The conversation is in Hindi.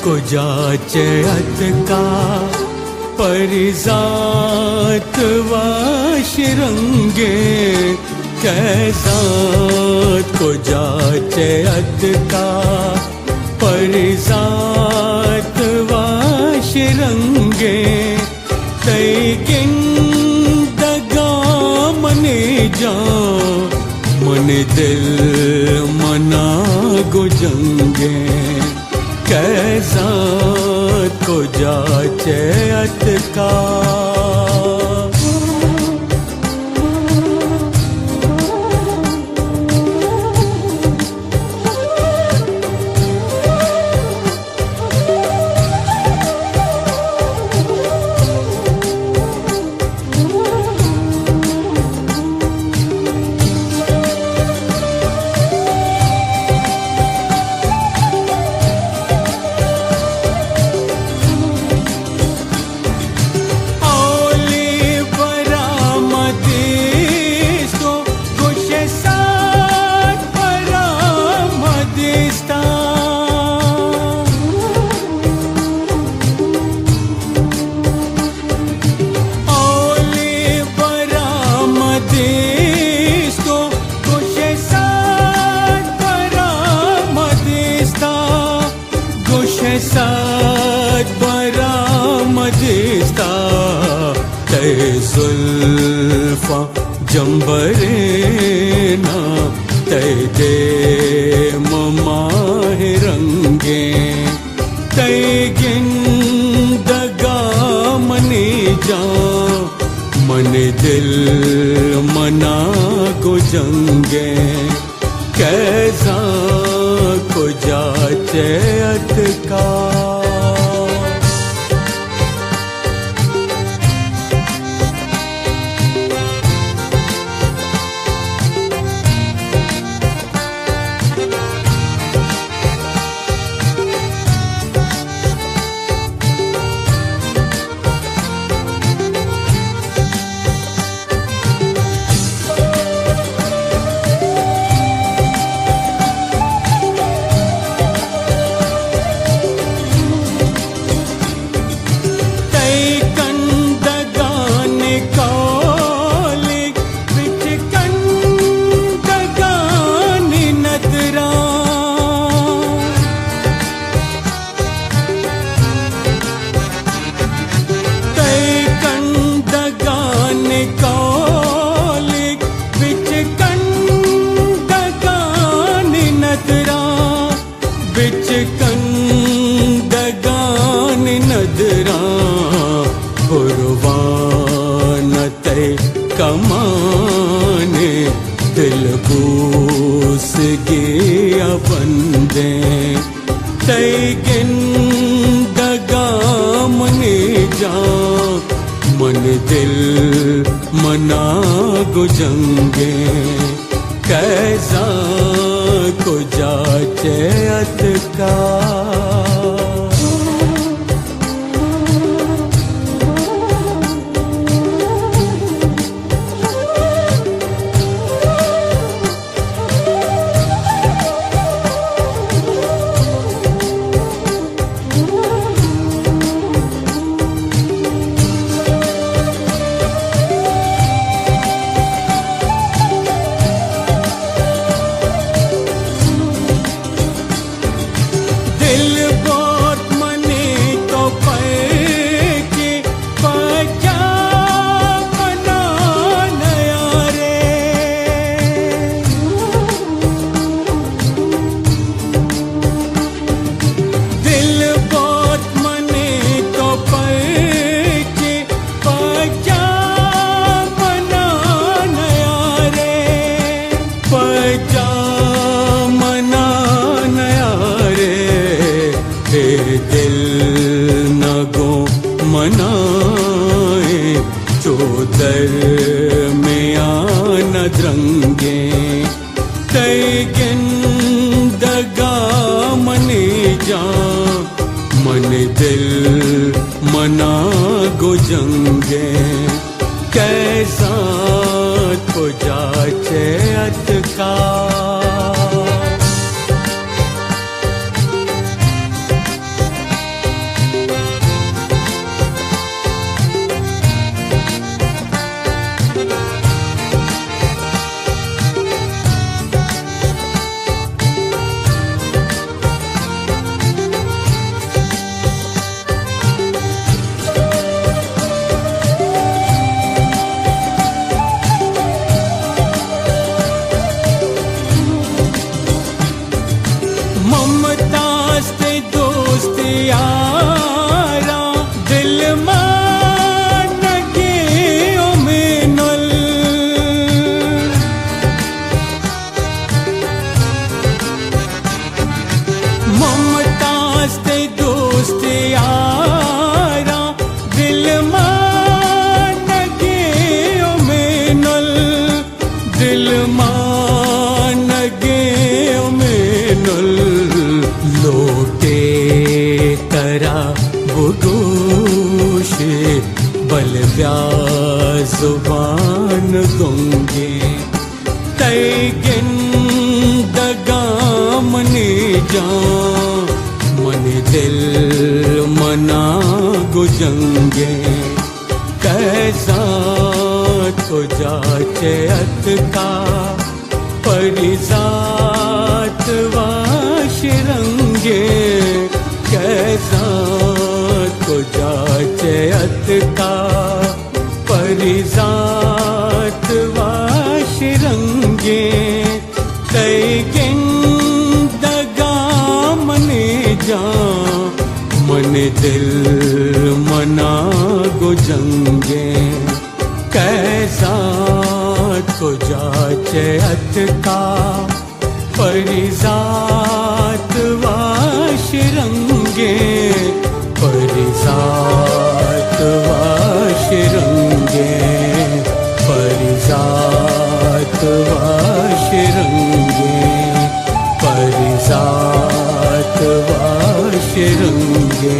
को जाचे अत का परिजात वाशिरंगे कैजात को जाचे अत का परिजात वाशिरंगे तैकिन दगा मने जा मन दिल मना गुजंगे कैजात को जाचे अत का साथ बरामदिस्ता तै जुल्फा जंबरेना तै दे ममाह रंगे तै गिंदगा मने जा मन दिल मना गुजंगे कैसा को जाचे अत का कमाने दिल बूस गया बंदे तैगिन दगा मने जा मन दिल मना गुजंगे कैसा को जाचे अत का मनाए चोदर में आना द्रंगे तैगिन दगा मने जा मन दिल मना गुजंगे कैसा को जाचे अत का गोशे बल व्याजुबान गोंगे तैगिन दगाम ने जा मन दिल मना गुजंगे कैसा तो जाचे अत का परिजात वाशिरंगे कैसा तो जाचे अत का परिजात वाशिरंगे तैगिन दगाम ने जा मन दिल मना गुजंगे कैसा तो जाचे अत का परिजात वाशिरंगे परिजात वाशिरंगे परिजात वाशिरंगे परिजात वाशिरंगे